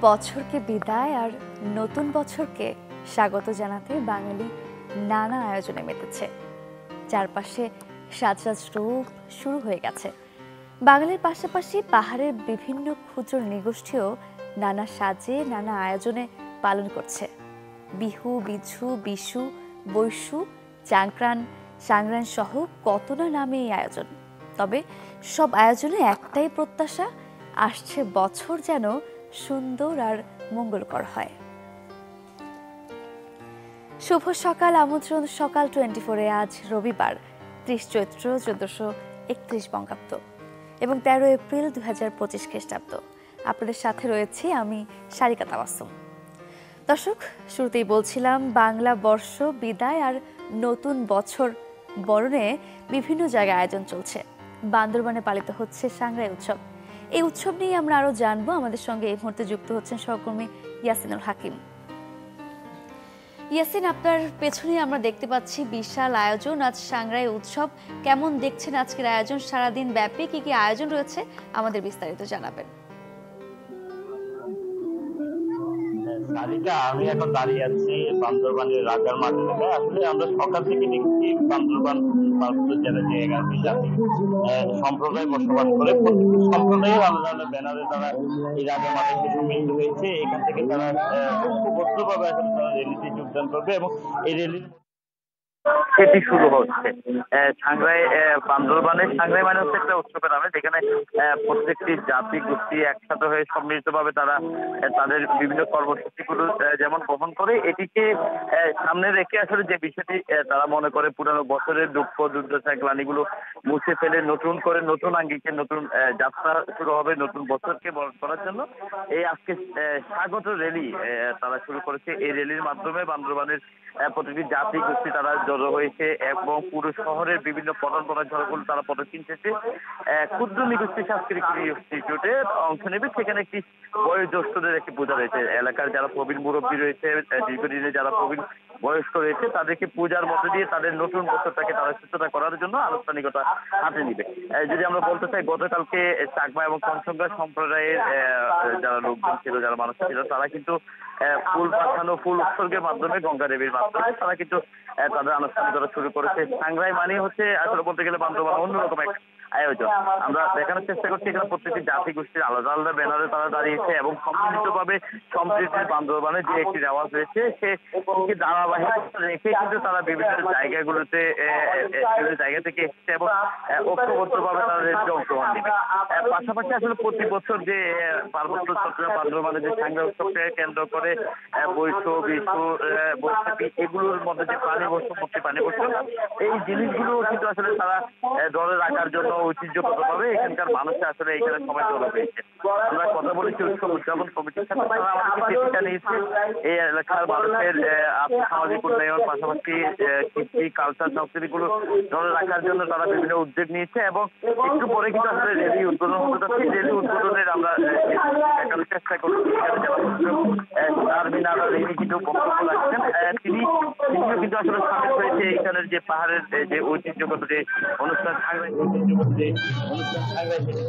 বছরকে বিদায় আর নতুন বছরকে স্বাগত জানাতে বাঙালি নানা আয়োজনে মেতেছে। চারপাশে সাজ রূপ শুরু হয়ে গেছে। বাঙালির পাশাপাশি পাহাড়ের বিভিন্ন ক্ষুদ্র নৃগোষ্ঠীও নানা সাজে নানা আয়োজনে পালন করছে। বিহু, বিঝু, বিশু, বৈশু, চাংক্রান, সাংগ্রান সহ কত না নামে এই আয়োজন। তবে সব আয়োজনে একটাই প্রত্যাশা, আসছে বছর যেন সুন্দর আর মঙ্গলকর হয়। শুভ সকাল, আমন্ত্রণ সকাল 24-এ আজ রবিবার 30 চৈত্র 1431 বঙ্গাব্দ এবং 13 এপ্রিল 2025 খ্রিস্টাব্দ। আপনাদের সাথে রয়েছে আমি সারিকা তাবাসসুম। দর্শক, শুরুতেই বলছিলাম বাংলা বর্ষ বিদায় আর নতুন বছর বরণে বিভিন্ন জায়গায় আয়োজন চলছে। বান্দরবানে পালিত হচ্ছে সাংগ্রাই উৎসব। এই উৎসব নিয়ে আমরা আরো জানবো। আমাদের সঙ্গে এই মুহূর্তে যুক্ত হচ্ছেন সহকর্মী ইয়াসিনুল হাকিম। ইয়াসিন, আপনার পেছনে আমরা দেখতে পাচ্ছি বিশাল আয়োজন, আজ সাংগ্রাই উৎসব। কেমন দেখছেন আজকের আয়োজন? সারাদিন ব্যাপী কি কি আয়োজন রয়েছে আমাদের বিস্তারিত জানাবেন। সারিকা, আমি এখন দাঁড়িয়ে আছি বান্দরবানের রাজার মাঠ এলাকায়। আসলে আমরা সকাল থেকে দেখছি বান্দরবান পার্বত্য জেলায় যে 11টি জাতি সম্প্রদায় বসবাস করে, প্রত্যেকটি সম্প্রদায়ের আলাদা আলাদা ব্যানারে তারা এই রাজার মাঠে এসে সম্মিলিত হয়েছে। এখান থেকে তারা ঐক্যবদ্ধভাবে আসলে তারা র্যালিতে যোগদান করবে এবং এই র্যালির সেটি শুরু হচ্ছে। সাংগ্রাই, বান্দরবানের সাংগ্রাই মানে হচ্ছে একটা উৎসবের নামে, যেখানে প্রত্যেকটি জাতি গোষ্ঠী একসাথে হয়ে সম্মিলিতভাবে তারা তাদের বিভিন্ন কর্মসূচিগুলো যেমন বহন করে, এটিকে সামনে রেখে আসলে যে বিষয়টি তারা মনে করে পুরানো বছরের দুঃখ দুর্দশা গ্লানিগুলো মুছে ফেলে নতুন করে নতুন আঙ্গিকে নতুন যাত্রা শুরু হবে নতুন বছরকে বরণ করার জন্য এই আজকে স্বাগত র্যালি তারা শুরু করেছে। এই র্যালির মাধ্যমে বান্দরবানের প্রতিটি জাতি গোষ্ঠী তারা জড়ো হয়েছে এবং পুরো শহরের বিভিন্ন পরম্পরা ঝড়গুলো তারা পদক্ষিণ শেষে ক্ষুদ্র নৃগোষ্ঠী সাংস্কৃতিক ইনস্টিটিউটে অংশ নেবে। সেখানে একটি বয়োজ্যেষ্ঠদের একটি পূজা রয়েছে। এলাকার যারা প্রবীণ মুরব্বী রয়েছে, দীর্ঘদিনে যারা প্রবীণ বয়স্ক রয়েছে, তাদেরকে পূজার মধ্যে দিয়ে তাদের নতুন বছরটাকে তারা সূচনা করার জন্য আনুষ্ঠানিকতা হাতে নিবে। যদি আমরা বলতে চাই, গতকালকে চাকমা এবং কনসংখ্যা সম্প্রদায়ের যারা লোকজন ছিল, যারা মানুষ ছিল, তারা কিন্তু ফুল পাঠানো, ফুল উৎসর্গের মাধ্যমে, গঙ্গা দেবীর মাধ্যমে তারা কিন্তু তাদের আনুষ্ঠানিকতা শুরু করেছে। সাংগ্রাই মানে হচ্ছে আসলে বলতে গেলে বান্দরবান অন্যরকম এক আয়োজন। আমরা দেখানোর চেষ্টা করছি এখানে প্রত্যেকটি জাতি গোষ্ঠীর আলাদা আলাদা ব্যানারে তারা দাঁড়িয়েছে এবং সম্মিলিতভাবে সম্প্রীতির বান্দরবানের যে একটি রেওয়াজ রয়েছে সে ধারাবাহিকতা রেখে কিন্তু তারা বিভিন্ন জায়গাগুলোতে বিভিন্ন জায়গা থেকে এসেছে এবং ঐক্যবদ্ধভাবে তারা রেলিতে অংশগ্রহণ নেবে। পাশাপাশি আসলে প্রতি বছর যে পার্বত্য চট্টগ্রাম বান্দরবানের যে সাংগ্রাই উৎসবকে কেন্দ্র করে বৈশু, বিশু, বৈশাখী এগুলোর মধ্যে যে পানি বর্ষণ, মুক্তি পানি বর্ষণ, এই জিনিসগুলো কিন্তু আসলে তারা ধরে রাখার জন্য ঐতিহ্যগতভাবে এখানকার মানুষের আসলে এখানে সময় তোলা হয়েছে। আমরা কথা বলেছি উৎসব উদযাপন কমিটির সাথে, তারা আমাদেরকে চিঠিটা নিয়েছে এই এলাকার মানুষের সামাজিক উন্নয়ন, পাশাপাশি কৃষি, কালচার, সংস্কৃতিগুলো ধরে রাখার জন্য তারা বিভিন্ন উদ্যোগ নিয়েছে এবং একটু পরে কিন্তু আসলে র্যালি উদ্বোধন হতে যাচ্ছে। র্যালি উদ্বোধনের আমরা দেখানোর চেষ্টা করছি। তিনি কিন্তু বক্তব্য রাখছেন, তিনিও কিন্তু আসলে সামিল হয়েছে এখানের যে পাহাড়ের যে ঐতিহ্যগত যে অনুষ্ঠান সাংগ্রাই, ঐতিহ্যগত যে অনুষ্ঠান সাংগ্রাই থেকে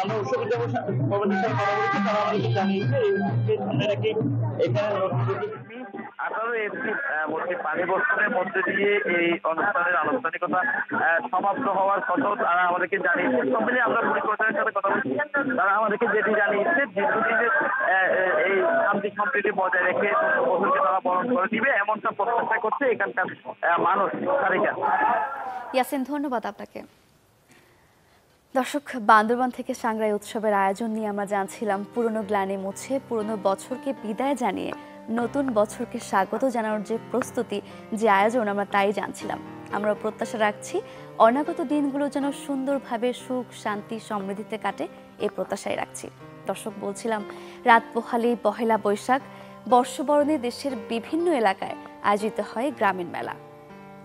আমরা উৎসব উদযাপন কমিটির সাথে কথা বলেছি। তারা আমাদেরকে জানিয়েছে এই উৎসবকে সামনে রেখে এখানে 18 এপ্রিল মধ্যে পানি বর্ষণের মধ্যে দিয়ে এই অনুষ্ঠানের আনুষ্ঠানিকতা সমাপ্ত হওয়ার কথাও তারা আমাদেরকে জানিয়েছে। সব মিলিয়ে আমরা পুলিশ প্রশাসনের সাথে কথা বলছি, তারা আমাদেরকে যেটি জানিয়েছে দীর্ঘদিনের এই শান্তি সম্প্রীতি বজায় রেখে বছরকে তারা বরণ করে দিবে এমনটা প্রত্যাশা করছে এখানকার মানুষ। সারিকা, ইয়াসিন, ধন্যবাদ আপনাকে। দর্শক, বান্দরবান থেকে সাংগ্রাই উৎসবের আয়োজন নিয়ে আমরা জানছিলাম পুরনো গ্লানি মুছে পুরনো বছরকে বিদায় জানিয়ে নতুন বছরকে স্বাগত জানানোর যে প্রস্তুতি, যে আয়োজন, আমরা তাই জানছিলাম। আমরা প্রত্যাশা রাখছি অনাগত দিনগুলো যেন সুন্দরভাবে সুখ, শান্তি, সমৃদ্ধিতে কাটে, এই প্রত্যাশাই রাখছি। দর্শক, বলছিলাম রাত পোহালেই পহেলা বৈশাখ, বর্ষবরণে দেশের বিভিন্ন এলাকায় আয়োজিত হয় গ্রামীণ মেলা।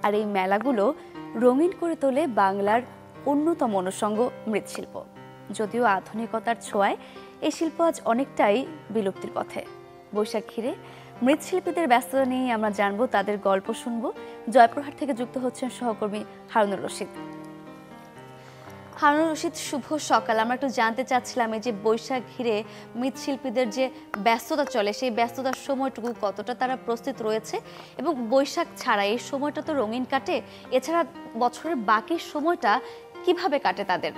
আর এই মেলাগুলো রঙিন করে তোলে বাংলার অন্যতম অনুষঙ্গ মৃৎশিল্প। যদিও আধুনিকতার ছোঁয়ায় এই শিল্প আজ অনেকটাই বিলুপ্তির পথে। বৈশাখ ঘিরে মৃৎশিল্পীদের ব্যস্ততা নিয়ে আমরা জানবো, তাদের গল্প শুনবো। জয়পুরহাট থেকে যুক্ত হচ্ছেন সহকর্মী হারুনুর রশিদ। হারুন রশিদ, শুভ সকাল। আমরা একটু জানতে চাচ্ছিলাম এই যে বৈশাখ ঘিরে মৃৎশিল্পীদের যে ব্যস্ততা চলে, সেই ব্যস্ততার সময়টুকু কতটা তারা প্রস্তুত রয়েছে, এবং বৈশাখ ছাড়া এই সময়টা তো রঙিন কাটে, এছাড়া বছরের বাকি সময়টা কিভাবে কাটে তাদের?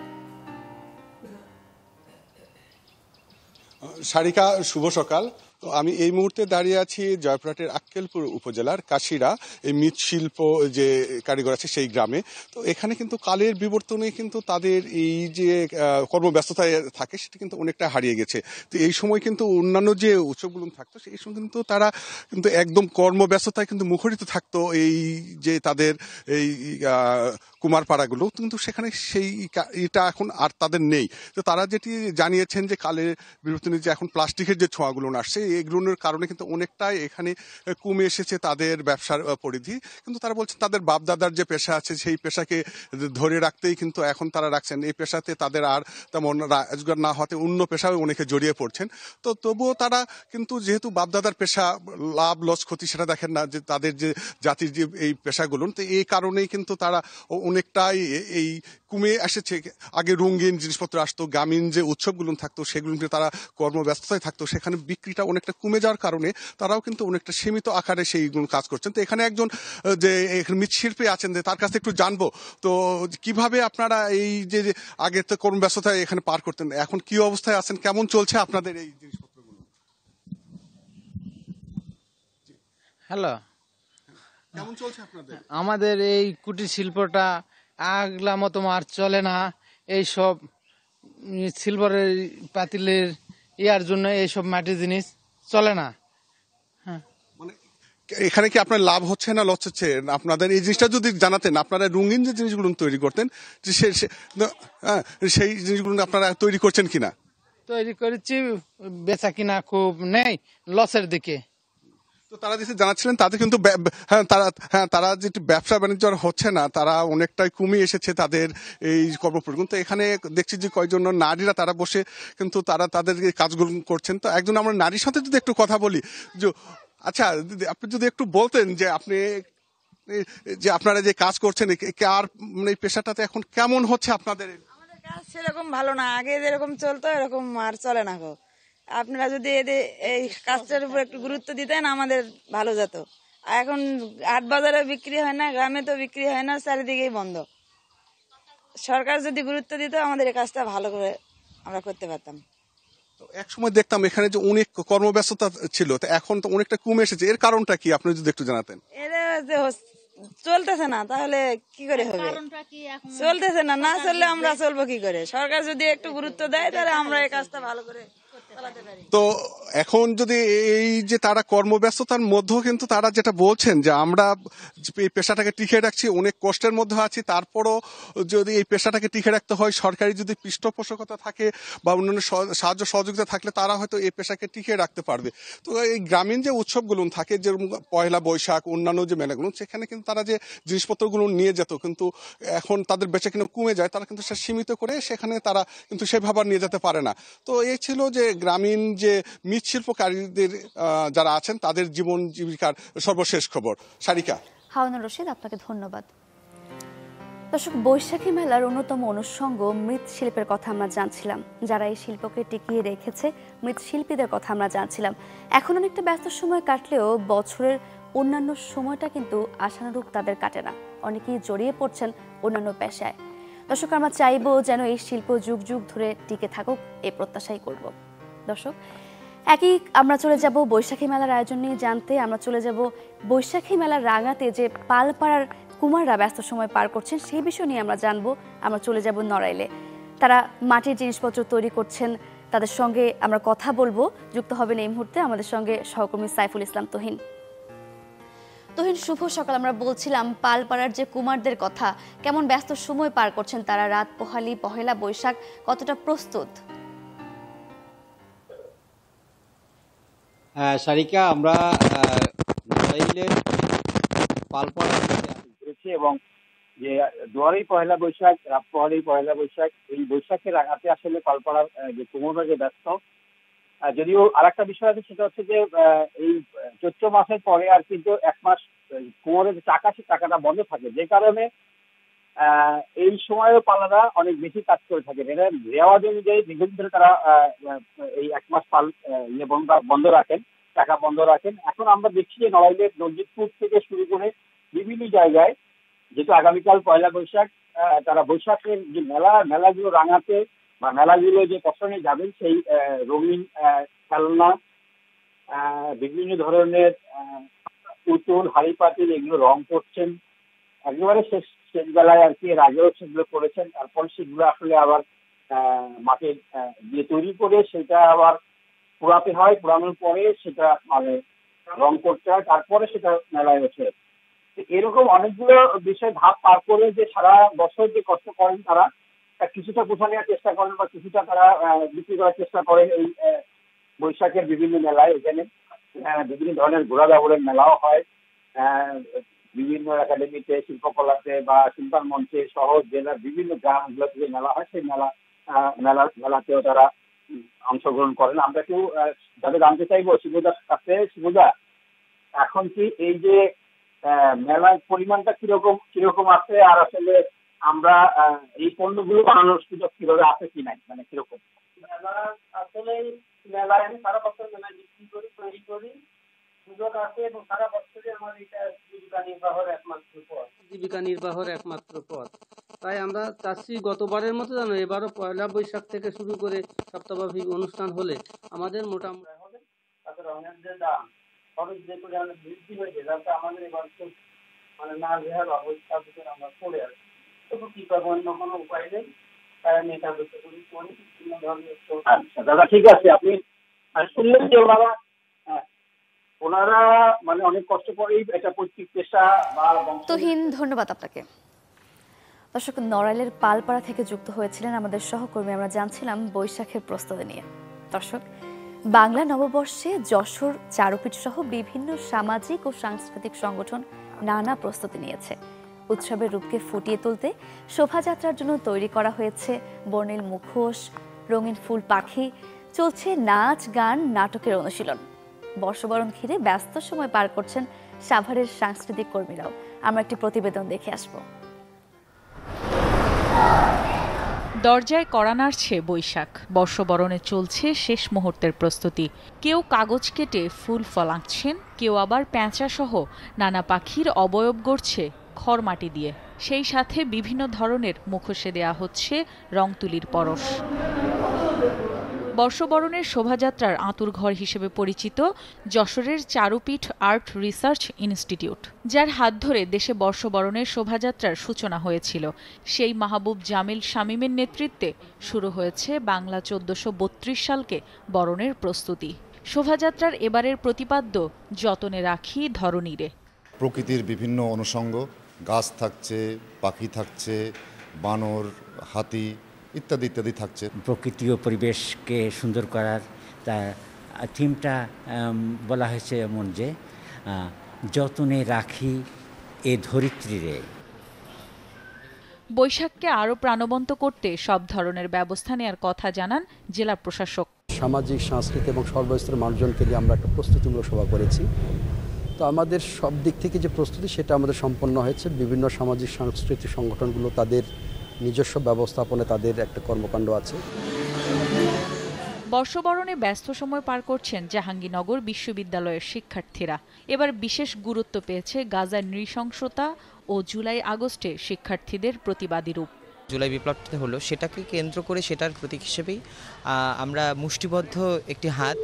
সারিকা, শুভ সকাল। তো আমি এই মুহূর্তে দাঁড়িয়ে আছি জয়পুরহাটের আক্কেলপুর উপজেলার কাশিরা, এই মৃৎশিল্প যে কারিগর আছে সেই গ্রামে। তো এখানে কিন্তু কালের বিবর্তনে কিন্তু তাদের এই যে কর্মব্যস্ততায় থাকে সেটা কিন্তু অনেকটা হারিয়ে গেছে। তো এই সময় কিন্তু অন্যান্য যে উৎসবগুলো থাকতো সেই সময় কিন্তু তারা কিন্তু একদম কর্মব্যস্ততায় কিন্তু মুখরিত থাকতো। এই যে তাদের এই কুমারপাড়াগুলো কিন্তু সেখানে সেই এটা এখন আর তাদের নেই। তো তারা যেটি জানিয়েছেন যে কালের বিবর্তনে যে এখন প্লাস্টিকের যে ছোঁয়াগুলো আসছে এগুলোর কারণে কিন্তু অনেকটাই এখানে কমে এসেছে তাদের ব্যবসার পরিধি। কিন্তু তারা বলছেন তাদের বাপদাদার যে পেশা আছে সেই পেশাকে ধরে রাখতেই কিন্তু এখন তারা রাখছেন। এই পেশাতে তাদের আর তেমন রোজগার না হতে অন্য পেশায় অনেকে জড়িয়ে পড়ছেন। তো তবুও তারা কিন্তু যেহেতু বাপদাদার পেশা, লাভ লস ক্ষতি সেটা দেখেন না, যে তাদের যে জাতির যে এই পেশাগুলো, তো এই কারণেই কিন্তু তারা অনেকটাই এই কমে এসেছে। আগে রঙিন জিনিসপত্র আসতো, গ্রামীণ যে উৎসবগুলো থাকতো সেগুলোতে তারা কর্মব্যস্ততায় থাকতো, সেখানে বিক্রিটা অনেকটা কমে যাওয়ার কারণে তারাও কিন্তু অনেকটা সীমিত আকারে সেইগুলো কাজ করছেন। তো এখানে একজন যে মৃৎশিল্পী আছেন, যে তার কাছে একটু জানবো তো কিভাবে আপনারা এই যে আগে তো কর্মব্যস্ততায় এখানে পার করতেন, এখন কি অবস্থায় আছেন, কেমন চলছে আপনাদের এই জিনিসপত্রগুলো? হ্যালো, কেমন চলছে আপনাদের? আমাদের এই কুটির শিল্পটা আগলা মতো আর চলে না। এইসব সিলভারের পাতিলের ইয়ার জন্য এইসব মাটির জিনিস চলে না। মানে এখানে কি আপনার লাভ হচ্ছে না লস হচ্ছে? আপনাদের এই জিনিসটা যদি জানাতেন, আপনারা রঙিন যে জিনিসগুলো তৈরি করতেন যে সেই জিনিসগুলো আপনারা তৈরি করছেন কিনা? তৈরি করেছি, বেচা কিনা খুব নেই, লসের দিকে। তো তারা যেটা জানাচ্ছিলেন তাতে কিন্তু তারা যেটা ব্যবসা বাণিজ্য আর হচ্ছে না, তারা অনেকটাই কমে এসেছে তাদের এই কর্মপরিবহন। তো এখানে দেখছি যে কয়েকজন নারীরা তারা বসে কিন্তু তারা তাদের এই কাজগুলো করছেন। তো একজন আমরা নারীর সাথে যদি একটু কথা বলি, যে আচ্ছা দিদি, আপনি যদি একটু বলতেন যে আপনি যে আপনারা যে কাজ করছেন আর মানে এই পেশাটাতে এখন কেমন হচ্ছে আপনাদের? আমাদের কাজ সেরকম ভালো না, আগে যেরকম চলতো এরকম আর চলে না গো। আপনারা যদি এদের এই কাজটার উপর একটু গুরুত্ব দিতেন আমাদের ভালো যেত। আর এখন হাট বাজারে বিক্রি হয় না, গ্রামে তো বিক্রি হয় না, চারিদিকেই বন্ধ। সরকার যদি গুরুত্ব দিত আমাদের এই কাজটা ভালো করে আমরা করতে পারতাম। এক সময় দেখতাম এখানে যে অনেক কর্মব্যস্ততা ছিল, তো এখন তো অনেকটা কমে এসেছে, এর কারণটা কি আপনি যদি একটু জানাতেন? এরা যে চলতেছে না, তাহলে কি করে হবে? চলতেছে না, না চললে আমরা চলবো কি করে? সরকার যদি একটু গুরুত্ব দেয় তাহলে আমরা এই কাজটা ভালো করে চালাতে পারি। তো এখন যদি এই যে তারা কর্মব্যস্ততার মধ্যেও কিন্তু তারা যেটা বলছেন যে আমরা এই পেশাটাকে টিকে রাখছি, অনেক কষ্টের মধ্যে আছি, তারপরও যদি এই পেশাটাকে টিকে রাখতে হয়, সরকারি যদি পৃষ্ঠপোষকতা থাকে বা অন্যান্য সাহায্য সহযোগিতা থাকলে তারা হয়তো এই পেশাকে টিকে রাখতে পারবে। তো এই গ্রামীণ যে উৎসবগুলো থাকে, যেরকম পয়লা বৈশাখ, অন্যান্য যে মেলাগুলো, সেখানে কিন্তু তারা যে জিনিসপত্রগুলো নিয়ে যেত, কিন্তু এখন তাদের বেচা কিনা কমে যায়, তারা কিন্তু সেটা সীমিত করে সেখানে তারা কিন্তু সেভাবে নিয়ে যেতে পারে না। তো এই ছিল যে গ্রামীণ যে মৃৎশিল্পকারীদের যারা আছেন তাদের জীবন জীবিকার সর্বশেষ খবর। সারিকা। হারুন রশিদ, আপনাকে ধন্যবাদ। দর্শক, বৈশাখী মেলার অন্যতম অনুষঙ্গ মৃৎশিল্পের কথা আমরা জানছিলাম, যারা এই শিল্পকে টিকিয়ে রেখেছে, মৃৎশিল্পীদের কথা আমরা জানছিলাম। এখন অনেকটা ব্যস্ত সময় কাটলেও বছরের অন্যান্য সময়টা কিন্তু আশানুরূপ তাদের কাটে না, অনেকেই জড়িয়ে পড়ছেন অন্যান্য পেশায়। দর্শক, আমরা চাইবো যেন এই শিল্প যুগ যুগ ধরে টিকে থাকুক, এই প্রত্যাশাই করব। দর্শক, একই আমরা চলে যাব বৈশাখী মেলার আয়োজন নিয়ে জানতে। আমরা চলে যাব বৈশাখী মেলার রাঙাতে যে পালপাড়ার কুমাররা ব্যস্ত সময় পার করছেন সেই বিষয় নিয়ে আমরা জানবো। আমরা চলে যাব নড়াইলে, তারা মাটির জিনিসপত্র তৈরি করছেন, তাদের সঙ্গে আমরা কথা বলবো। যুক্ত হবেন এই মুহূর্তে আমাদের সঙ্গে সহকর্মী সাইফুল ইসলাম তুহিন। তুহিন, শুভ সকাল। আমরা বলছিলাম পালপাড়ার যে কুমারদের কথা, কেমন ব্যস্ত সময় পার করছেন তারা, রাত পোহালি পহেলা বৈশাখ কতটা প্রস্তুত? সারিকা, আমরা নড়াইলের পালপাড়া ঘুরেছি এবং যে দুয়ারেই পয়লা বৈশাখ, রাত পোহালেই পয়লা বৈশাখ, এই বৈশাখের আঘাতে আসলে পালপাড়ার যে কুমোররা যে ব্যস্ত। যদিও আর একটা বিষয় আছে, সেটা হচ্ছে যে এই চৈত্র মাসের পরে আর কিন্তু এক মাস কুমোরের যে টাকা, সে টাকাটা বন্ধ থাকে, যে কারণে এই সময়েও পালারা অনেক বেশি কাজ করে থাকেন। এরা রেওয়াজ অনুযায়ী দীর্ঘদিন ধরে তারা এই 1 মাস পাল বন্ধ রাখেন, টাকা বন্ধ রাখেন। এখন আমরা দেখছি যে নড়াইলের নজিরপুর থেকে শুরু করে বিভিন্ন জায়গায়, যেহেতু আগামীকাল পয়লা বৈশাখ, তারা বৈশাখের যে মেলাগুলো রাঙাতে বা মেলাগুলো যে পছন্দে যাবেন, সেই রঙিন খেলনা, বিভিন্ন ধরনের পুতুল, হাড়ি পাতিল এগুলো রং করছেন একেবারে শেষ বেলায় আর কি। এর আগেও সেগুলো করেছেন, তারপর সেগুলো আসলে আবার মাঠে দিয়ে তৈরি করে সেটা আবার পোড়াতে হয়, পোড়ানোর পরে সেটা মানে রং করতে হয়, তারপরে সেটা মেলায় ওঠে। এরকম অনেকগুলো বিষয় ধাপ পার করে যে সারা বছর যে কষ্ট করেন তারা, কিছুটা গুছা নেওয়ার চেষ্টা করেন বা কিছুটা তারা বিক্রি করার চেষ্টা করেন এই বৈশাখের বিভিন্ন মেলায়। এখানে বিভিন্ন ধরনের ঘোড়া দাবরের মেলাও হয়, বিভিন্ন একাডেমিতে, শিল্পকলাতে বা শিল্পার মঞ্চে শহর জেলার বিভিন্ন গ্রামগুলো থেকে মেলা হয়, সেই মেলাতেও তারা অংশগ্রহণ করেন। আমরা কেউ যাদের জানতে চাইবো শিবুদার কাছে, শিবুদা এখন কি এই যে মেলার পরিমাণটা কিরকম আছে, আর আসলে আমরা এই পণ্যগুলো বানানোর সুযোগ কিভাবে আছে কি নাই, মানে কিরকম? মেলা আসলে মেলায় আমি সারা বছর মেলায় বিক্রি করি, তৈরি করি, সুযোগ আছে এবং সারা বছরই আমার এটা জীবিকা নির্বাহের একমাত্র পথ। তাই আমরা চাচ্ছি গতবারের মতো যেন এবারও পয়লা বৈশাখ থেকে শুরু করে সপ্তাহব্যাপী অনুষ্ঠান হলে আমাদের মোটামুটি হবে, তাতে রঙের যে দাম খরচ যে পরিমাণে বৃদ্ধি হয়েছে, যাতে আমাদের এবার খুব মানে না দেওয়ার অবস্থার ভিতরে আমরা পড়ে আছি। তবু কি করবো, অন্য কোনো উপায় নেই, তাই আমি এটা করি বিভিন্ন ধরনের। আচ্ছা দাদা, ঠিক আছে। আপনি শুনলেন যে ওনারা মানে অনেক কষ্ট করেই এটা পৈতৃক পেশা বা তুহিন, ধন্যবাদ আপনাকে। দর্শক, নড়াইলের পালপাড়া থেকে যুক্ত হয়েছিলেন আমাদের সহকর্মী। আমরা জানছিলাম বৈশাখের প্রস্তুতি নিয়ে। দর্শক, বাংলা নববর্ষে যশোর চারুপীঠ সহ বিভিন্ন সামাজিক ও সাংস্কৃতিক সংগঠন নানা প্রস্তুতি নিয়েছে। উৎসবের রূপকে ফুটিয়ে তুলতে শোভাযাত্রার জন্য তৈরি করা হয়েছে বর্ণিল মুখোশ, রঙিন ফুল পাখি, চলছে নাচ গান, নাটকের অনুশীলন। বর্ষবরণ ঘিরে ব্যস্ত সময় পার করছেন সাভারের সাংস্কৃতিক কর্মীরাও। আমরা একটি প্রতিবেদন দেখে আসব। দরজায় কড়া নাড়ছে বৈশাখ। বর্ষবরণে চলছে শেষ মুহূর্তের প্রস্তুতি। কেউ কাগজ কেটে ফুল ফল আঁকছেন, কেউ আবার প্যাঁচা সহ নানা পাখির অবয়ব গড়ছে খড় মাটি দিয়ে। সেই সাথে বিভিন্ন ধরনের মুখোশে দেয়া হচ্ছে রং তুলির পরশ। বর্ষবরণের শোভাযাত্রার আঁতুড়ঘর হিসেবে পরিচিত যশোরের চারুপীঠ আর্ট রিসার্চ ইনস্টিটিউট, যার হাত ধরে দেশে বর্ষবরণের শোভাযাত্রার সূচনা হয়েছিল। সেই মাহবুব জামিল শামীমের নেতৃত্বে শুরু হয়েছে বাংলা 1432 সালকে বরণের প্রস্তুতি। শোভাযাত্রার এবারের প্রতিপাদ্য যতনে রাখি ধরণীরে। প্রকৃতির বিভিন্ন অনুষঙ্গ, গাছ থাকছে, পাখি থাকছে, বানর, হাতি ইত্যাদি ইত্যাদি থাকছে। প্রকৃতি ও পরিবেশকে সুন্দর করার থিমটা বলা হয়েছে এমন যে যতনে রাখি এ ধরিত্রীরে। বৈশাখকে আরও প্রাণবন্ত করতে সব ধরনের ব্যবস্থা নেওয়ার কথা জানান জেলা প্রশাসক। সামাজিক, সাংস্কৃতিক এবং সর্বস্তরের মানুষজনকে দিয়ে আমরা একটা প্রস্তুতিমূলক সভা করেছি। তো আমাদের সব দিক থেকে যে প্রস্তুতি সেটা আমাদের সম্পন্ন হয়েছে। বিভিন্ন সামাজিক সাংস্কৃতিক সংগঠনগুলো তাদের নিজস্ব ব্যবস্থাপনে তাদের একটা কর্মকাণ্ড আছে। বর্ষবরণে ব্যস্ত সময় পার করছেন জাহাঙ্গীরনগর বিশ্ববিদ্যালয়ের শিক্ষার্থীরা। এবার বিশেষ গুরুত্ব পেয়েছে গাজার নৃশংসতা ও জুলাই আগস্টে শিক্ষার্থীদের প্রতিবাদী রূপ। জুলাই বিপ্লবটা হলো, সেটাকে কেন্দ্র করে সেটার প্রতীক হিসেবেই আমরা মুষ্টিবদ্ধ একটি হাত,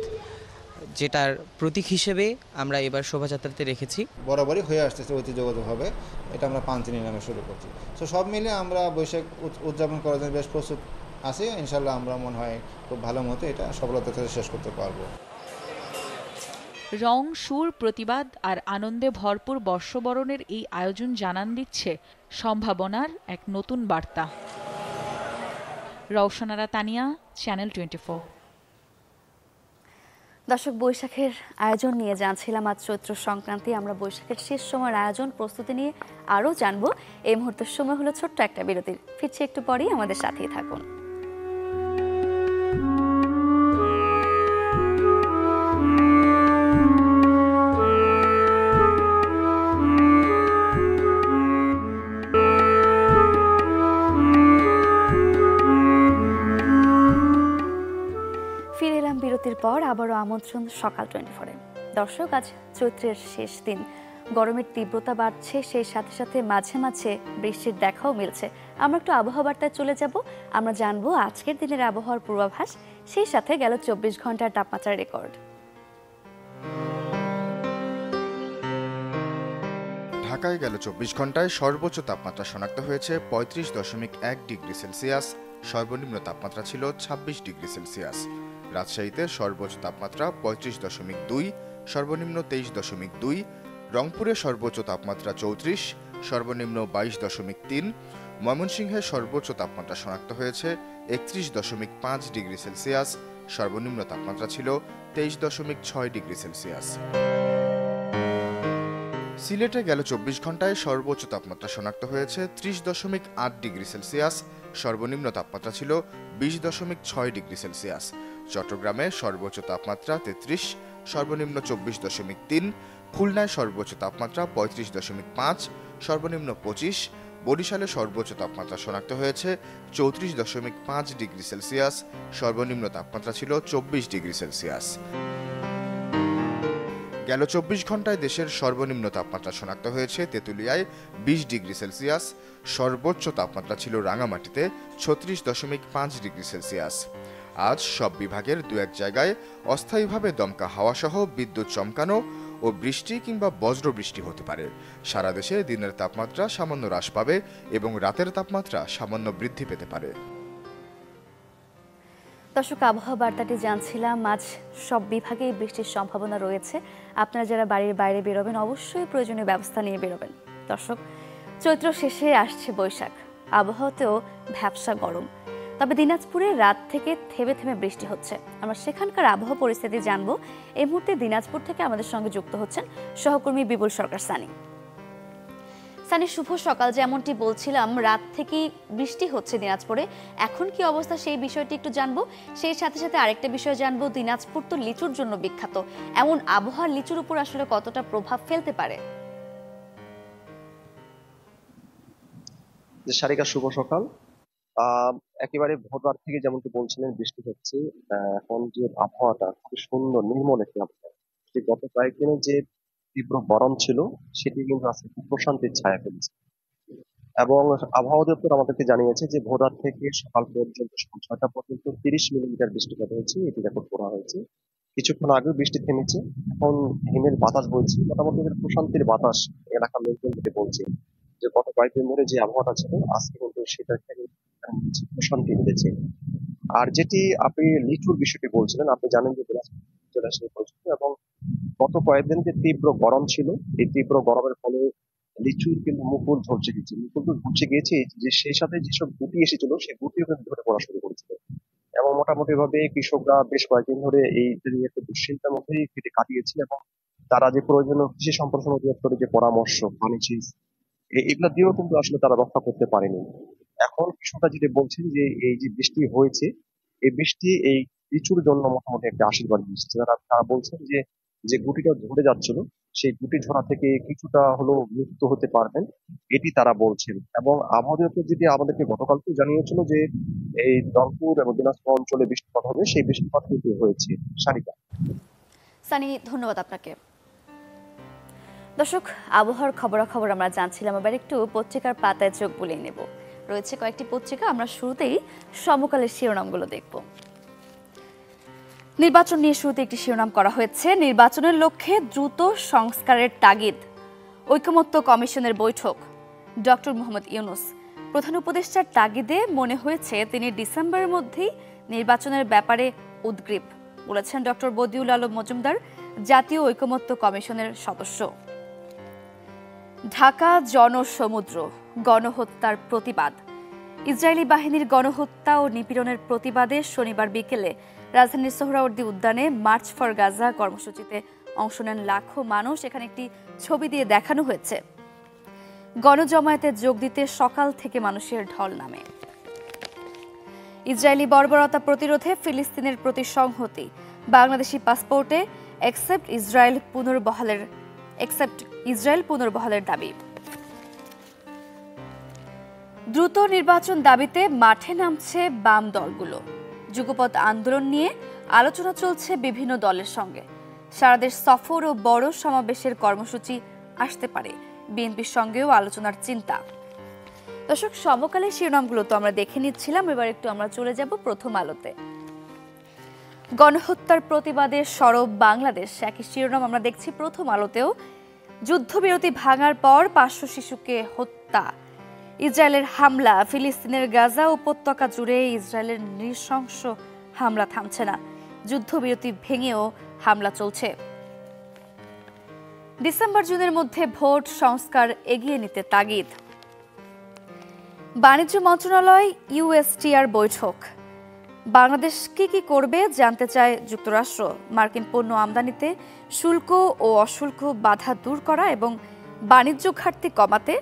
যেটার প্রতীক হিসেবে আমরা এবার শোভাযাত্রাতে রেখেছি। বরাবরই হয়ে আসতেছে ঐতিহ্যগতভাবে, এটা আমরা পাঞ্চিনী নামে শুরু করছি। তো সব মিলে আমরা বৈশাখ উদযাপন করার জন্য বেশ প্রস্তুত আছি। ইনশাল্লাহ আমরা মনে হয় খুব ভালো মতো এটা সফলতার সাথে শেষ করতে পারবো। রং, সুর, প্রতিবাদ আর আনন্দে ভরপুর বর্ষবরণের এই আয়োজন জানান দিচ্ছে সম্ভাবনার এক নতুন বার্তা। রওশনারা তানিয়া, চ্যানেল 24। দর্শক, বৈশাখের আয়োজন নিয়ে জানছিলাম আজ চৈত্র সংক্রান্তি। আমরা বৈশাখের শেষ সময়ের আয়োজন প্রস্তুতি নিয়ে আরও জানবো। এই মুহূর্তের সময় হলো ছোট্ট একটা বিরতির। ফিরছি একটু পরেই, আমাদের সাথেই থাকুন। আবারও আমন্ত্রণ সকাল 24-এ। দর্শক, আজ চৈত্রের শেষ দিন, গরমের তীব্রতা বাড়ছে, সেই সাথে সাথে মাঝে মাঝে বৃষ্টির দেখাও মিলছে। আমরা একটু আবহাওয়া বার্তায় চলে যাব, আমরা জানবো আজকের দিনের আবহাওয়ার পূর্বাভাস, সেই সাথে গেল 24 ঘন্টার তাপমাত্রার রেকর্ড। ঢাকায় গেল 24 ঘন্টায় সর্বোচ্চ তাপমাত্রা শনাক্ত হয়েছে 35.1 ডিগ্রি সেলসিয়াস, সর্বনিম্ন তাপমাত্রা ছিল 26 ডিগ্রি সেলসিয়াস। রাজশাহীতে সর্বোচ্চ তাপমাত্রা 35.2, সর্বনিম্ন 23.2। রংপুরে সর্বোচ্চ তাপমাত্রা 34, সর্বনিম্ন 22.3। ময়মনসিংহে সর্বোচ্চ তাপমাত্রা শনাক্ত হয়েছে 31.5 ডিগ্রি সেলসিয়াস, সর্বনিম্ন তাপমাত্রা ছিল 23.6 ডিগ্রি সেলসিয়াস। সিলেটে গেল 24 ঘন্টায় সর্বোচ্চ তাপমাত্রা শনাক্ত হয়েছে 30.8 ডিগ্রি সেলসিয়াস, সর্বনিম্ন তাপমাত্রা ছিল 20.6 ডিগ্রি সেলসিয়াস। চট্টগ্রামে সর্বোচ্চ তাপমাত্রা 33, সর্বনিম্ন 24.3। খুলনায় সর্বোচ্চ তাপমাত্রা 35.5, সর্বনিম্ন 25। বরিশালে সর্বোচ্চ তাপমাত্রা শনাক্ত হয়েছে 34.5 ডিগ্রি সেলসিয়াস, সর্বনিম্ন তাপমাত্রা ছিল 24 ডিগ্রি সেলসিয়াস। গেল 24 ঘন্টায় দেশের সর্বনিম্ন তাপমাত্রা শনাক্ত হয়েছে তেঁতুলিয়ায় 20 ডিগ্রি সেলসিয়াস, সর্বোচ্চ তাপমাত্রা ছিল রাঙামাটিতে 36.5 ডিগ্রি সেলসিয়াস। আজ সব বিভাগের 2-1 জায়গায় অস্থায়ীভাবে দমকা হাওয়া সহ বিদ্যুৎ চমকানো ও বৃষ্টি কিংবা বজ্রবৃষ্টি হতে পারে। সারা দেশে দিনের তাপমাত্রা সামান্য হ্রাস পাবে এবং রাতের তাপমাত্রা সামান্য বৃদ্ধি পেতে পারে। দর্শক, আবহাওয়া বার্তাটি জানছিলাম, আজ সব বিভাগেই বৃষ্টির সম্ভাবনা রয়েছে। আপনারা যারা বাড়ির বাইরে বেরোবেন অবশ্যই প্রয়োজনীয় ব্যবস্থা নিয়ে বেরোবেন। দর্শক, চৈত্র শেষে আসছে বৈশাখ, আবহাওয়াতেও ভ্যাপসা গরম। তবে দিনাজপুরে রাত থেকে থেমে থেমে বৃষ্টি হচ্ছে। আমরা সেখানকার আবহাওয়া পরিস্থিতি জানবো। এই মুহূর্তে দিনাজপুর থেকে আমাদের সঙ্গে যুক্ত হচ্ছেন সহকর্মী বিপুল সরকার সানি। সানি, শুভ সকাল। যেমনটি বলছিলাম, রাত থেকেই বৃষ্টি হচ্ছে দিনাজপুরে, এখন কি অবস্থা সেই বিষয়টি একটু জানবো। সেই সাথে সাথে আরেকটা বিষয় জানবো, দিনাজপুর তো লিচুর জন্য বিখ্যাত, এমন আবহাওয়া লিচুর উপর আসলে কতটা প্রভাব ফেলতে পারে? সারিকা, শুভ সকাল। একেবারে ভোররাত থেকে যেমনটি বলছিলেন বৃষ্টি হচ্ছে, এখন যে আবহাওয়াটা খুব সুন্দর নির্মল একটি আবহাওয়া। গত কয়েকদিনের যে তীব্র গরম ছিল সেটি কিন্তু আজকে খুব প্রশান্তির ছায়া ফেলেছে। এবং আবহাওয়া দপ্তর আমাদেরকে জানিয়েছে যে ভোররাত থেকে সকাল পর্যন্ত, সকাল 6টা পর্যন্ত 30 মিলিমিটার বৃষ্টিপাত হয়েছে, এটি রেকর্ড করা হয়েছে। কিছুক্ষণ আগেও বৃষ্টি থেমেছে, এখন হিমেল বাতাস বইছে, মোটামুটি প্রশান্তির বাতাস এলাকার লোকজন বলছে যে গত কয়েকদিন ধরে যে আবহাওয়াটা ছিল আজকে কিন্তু সেটা থেকে প্রশান্তি মিলেছে। আর যেটি আপনি লিচুর বিষয়টি বলছিলেন, আপনি জানেন যে জেলা হিসেবে পরিচিত, এবং গত কয়েকদিন যে তীব্র গরম ছিল, এই তীব্র গরমের ফলে লিচুর কিন্তু মুকুল ঝরছে গেছে, যে সেই সাথে যেসব গুটি এসেছিল সেই গুটিও কিন্তু ধরে পড়া শুরু করেছিল। এবং মোটামুটি ভাবে কৃষকরা বেশ কয়েকদিন ধরে এই একটা দুশ্চিন্তার মধ্যেই কেটে কাটিয়েছে, এবং তারা যে প্রয়োজনীয় কৃষি সম্প্রসারণ অধিদপ্তরের যে পরামর্শ, পানি সেচ, এগুলো দিয়েও কিন্তু আসলে তারা রক্ষা করতে পারেনি। এখন কৃষকরা যেটা বলছেন যে এই যে বৃষ্টি হয়েছে, এই বৃষ্টি এই লিচুর জন্য মোটামুটি একটা আশীর্বাদ দিচ্ছে। তারা বলছেন যে যে গুটিটা ঝরে যাচ্ছিল সেই গুটি ঝরা থেকে কিছুটা হলেও মুক্ত হতে পারবেন, এটি তারা বলছেন। এবং আবহাওয়া দপ্তর যেটি আমাদেরকে গতকালকে জানিয়েছিল যে এই রংপুর এবং দিনাজপুর অঞ্চলে বৃষ্টিপাত হবে, সেই বৃষ্টিপাত কিন্তু হয়েছে। সারিকা, সানি, ধন্যবাদ আপনাকে। দর্শক, আবহাওয়ার খবরাখবর আমরা জানছিলাম, এবার একটু পত্রিকার পাতায় চোখ বুলিয়ে নেব। রয়েছে কয়েকটি পত্রিকা, আমরা শুরুতেই সমকালের শিরোনামগুলো দেখব। নির্বাচন নিয়ে শুরুতে একটি শিরোনাম করা হয়েছে, নির্বাচনের লক্ষ্যে দ্রুত সংস্কারের তাগিদ, ঐকমত্য কমিশনের বৈঠক। ডক্টর মোহাম্মদ ইউনূস, প্রধান উপদেষ্টার তাগিদে মনে হয়েছে তিনি ডিসেম্বরের মধ্যেই নির্বাচনের ব্যাপারে উদ্গ্রীব, বলেছেন ডক্টর বদিউল আলম মজুমদার, জাতীয় ঐকমত্য কমিশনের সদস্য। ঢাকা জনসমুদ্র, গণহত্যার প্রতিবাদ। ইসরায়েলি বাহিনীর গণহত্যা ও নিপীড়নের প্রতিবাদে শনিবার বিকেলে রাজধানীর সোহরাওয়ার্দী উদ্যানে মার্চ ফর গাজা কর্মসূচিতে অংশ নেন লাখো মানুষ। এখানে একটি ছবি দিয়ে দেখানো হয়েছে, গণজমায়েতে যোগ দিতে সকাল থেকে মানুষের ঢল নামে। ইসরায়েলি বর্বরতা প্রতিরোধে ফিলিস্তিনের প্রতি সংহতি, বাংলাদেশি পাসপোর্টে এক্সেপ্ট ইসরায়েল পুনর্বহালের দাবি। দ্রুত নির্বাচন দাবিতে মাঠে নামছে বাম দলগুলো। যুগপৎ আন্দোলন নিয়ে আলোচনা চলছে বিভিন্ন দলের সঙ্গে। সারা দেশ সফর ও বড় সমাবেশের কর্মসূচি আসতে পারে, বিএনপির সঙ্গেও আলোচনার চিন্তা। দর্শক, সমকালের শিরোনামগুলো তো আমরা দেখে নিচ্ছিলাম, এবার একটু আমরা চলে যাব প্রথম আলোতে। গণহত্যার প্রতিবাদে সরব বাংলাদেশ, একই শিরোনাম আমরা দেখছি প্রথম আলোতেও। যুদ্ধবিরতি ভাঙার পর 500 শিশুকে হত্যা, ইসরায়েলের হামলা, ফিলিস্তিনের গাজা উপত্যকা জুড়ে ইসরায়েলের নৃশংস হামলা থামছে না, যুদ্ধবিরতি ভেঙেও হামলা চলছে। ডিসেম্বর-জুনের মধ্যে ভোট সংস্কার এগিয়ে নিতে তাগিদ। বাণিজ্য মন্ত্রণালয় ইউএসটিআর বৈঠক, বাংলাদেশ কি করবে জানতে চায় যুক্তরাষ্ট্র। মার্কিন পণ্য আমদানিতে শুল্ক ও অশুল্ক বাধা দূর করা এবং বাণিজ্য ঘাটতি কমাতে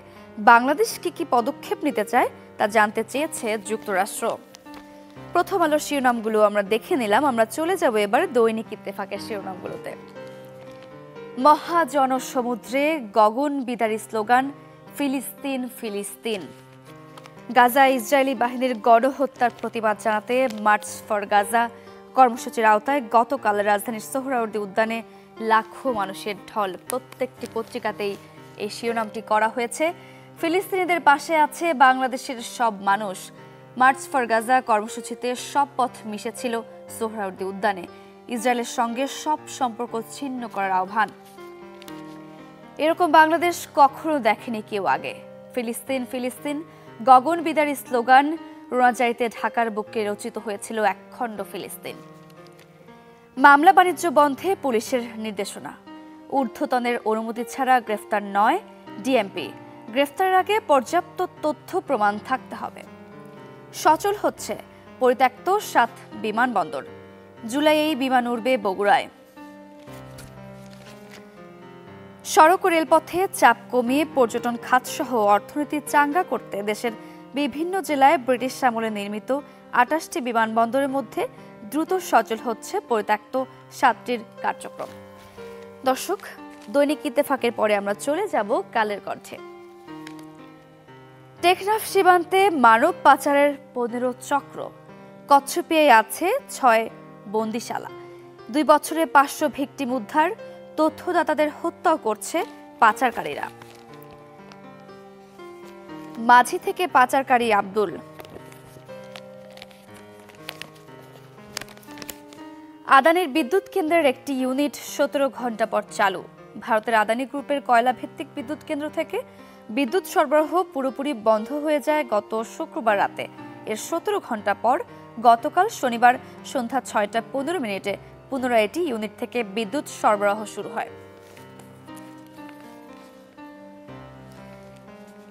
বাংলাদেশ কি পদক্ষেপ নিতে চায় তা জানতে চেয়েছে যুক্তরাষ্ট্র। প্রথম আলোর শিরোনামগুলো আমরা দেখে নিলাম, আমরা চলে যাব এবার দৈনিক ইত্তেফাকের শিরোনামগুলোতে। মহাজনসমুদ্রে গগন বিদারী স্লোগান, ফিলিস্তিন ফিলিস্তিন। গাজা ইসরায়েলি বাহিনীর গণহত্যার প্রতিবাদ জানাতে মার্চ ফর গাজা কর্মসূচির আওতায় গতকাল রাজধানীর সোহরাওয়ার্দী উদ্যানে লাখো মানুষের ঢল। প্রত্যেকটি পত্রিকাতেই এই শিরোনামটি করা হয়েছে। ফিলিস্তিনিদের পাশে আছে বাংলাদেশের সব মানুষ। মার্চ ফর গাজা কর্মসূচিতে সব পথ মিশেছিল সোহরাওয়ার্দী উদ্যানে। ইসরায়েলের সঙ্গে সব সম্পর্ক ছিন্ন করার আহ্বান। এরকম বাংলাদেশ কখনো দেখেনি কেউ আগে। ফিলিস্তিন ফিলিস্তিন গগন বিদারী স্লোগান রোনাজারিতে ঢাকার বুকে রচিত হয়েছিল একখণ্ড ফিলিস্তিন। মামলা বাণিজ্য বন্ধে পুলিশের নির্দেশনা, ঊর্ধ্বতনের অনুমতি ছাড়া গ্রেফতার নয় ডিএমপি, গ্রেফতারের আগে পর্যাপ্ত তথ্য প্রমাণ থাকতে হবে। সচল হচ্ছে পরিত্যক্ত 7 বিমানবন্দর, জুলাইয়েই বিমান উড়বে বগুড়ায়। সড়ক ও রেলপথে চাপ কমিয়ে পর্যটন খাতসহ অর্থনীতি চাঙ্গা করতে দেশের বিভিন্ন জেলায় ব্রিটিশ আমলে নির্মিত 28টি বিমানবন্দরের মধ্যে দ্রুত সচল হচ্ছে পরিত্যক্ত 7টির কার্যক্রম। দর্শক, দৈনিক ইত্তেফাকের পরে আমরা চলে যাব কালের কণ্ঠে। টেকনাফ সীমান্তে মানব পাচারের 15 চক্র, কচ্ছপিয়ায় আছে 6 বন্দিশালা। 2 বছরে 500 ভিকটিম উদ্ধার, তথ্যদাতাদের হত্যাও করছে পাচারকারীরা। মাঝি থেকে পাচারকারী আব্দুল। আদানির বিদ্যুৎ কেন্দ্রের একটি ইউনিট 17 ঘন্টা পর চালু। ভারতের আদানি গ্রুপের কয়লা ভিত্তিক বিদ্যুৎ কেন্দ্র থেকে বিদ্যুৎ সরবরাহ পুরোপুরি বন্ধ হয়ে যায় গত শুক্রবার রাতে। এর 17 ঘন্টা পর গতকাল শনিবার সন্ধ্যা 6টা 15 পুনরায় এটি ইউনিট থেকে বিদ্যুৎ সরবরাহ শুরু হয়।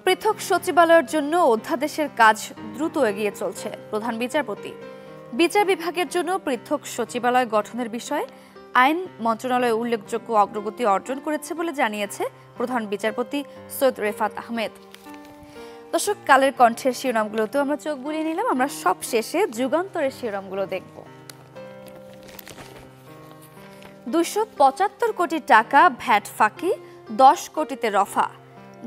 পৃথক সচিবালয়ের জন্য অধ্যাদেশের কাজ দ্রুত এগিয়ে চলছে। প্রধান বিচারপতি, বিচার বিভাগের জন্য পৃথক সচিবালয় গঠনের বিষয়ে আইন মন্ত্রণালয় উল্লেখযোগ্য অগ্রগতি অর্জন করেছে বলে জানিয়েছে প্রধান বিচারপতি সৈয়দ রেফাত আহমেদ। দর্শক, কালের কণ্ঠের শিরোনামগুলোতেও আমরা চোখ বুলিয়ে নিলাম, আমরা সব শেষে যুগান্তরের শিরোনামগুলো দেখব। 275 কোটি টাকা ভ্যাট ফাঁকি, 10 কোটিতে রফা,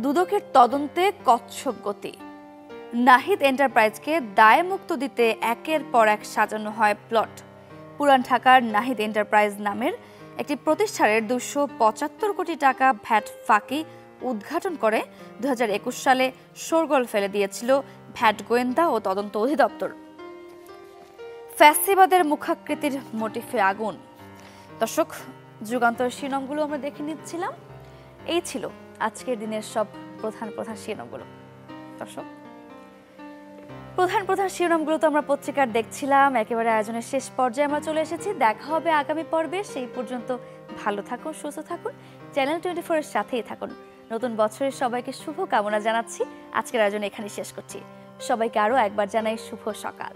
দুদকের তদন্তে কচ্ছপ গতি। নাহিদ এন্টারপ্রাইজকে দায়মুক্ত দিতে একের পর এক সাজানো হয় প্লট। পুরান ঢাকার নাহিদ এন্টারপ্রাইজ নামের একটি প্রতিষ্ঠানের 275 কোটি টাকা ভ্যাট ফাঁকি উদ্ঘাটন করে 2021 সালে শোরগোল ফেলে দিয়েছিল ভ্যাট গোয়েন্দা ও তদন্ত অধিদপ্তর। ফ্যাসিবাদের মুখাকৃতির মোটিফে আগুন। দর্শক, যুগান্তর শিরোনামগুলো আমরা দেখে নিচ্ছিলাম। এই ছিল আজকের দিনের সব প্রধান শিরোনামগুলো। দর্শক, প্রধান শিরোনামগুলো তো আমরা পত্রিকার দেখছিলাম। একেবারে আয়োজনের শেষ পর্যায়ে আমরা চলে এসেছি। দেখা হবে আগামী পর্বে। সেই পর্যন্ত ভালো থাকুন, সুস্থ থাকুন, চ্যানেল 24 এর সাথেই থাকুন। নতুন বছরের সবাইকে শুভ কামনা জানাচ্ছি। আজকের আয়োজন এখানে শেষ করছি। সবাইকে আরো একবার জানাই শুভ সকাল।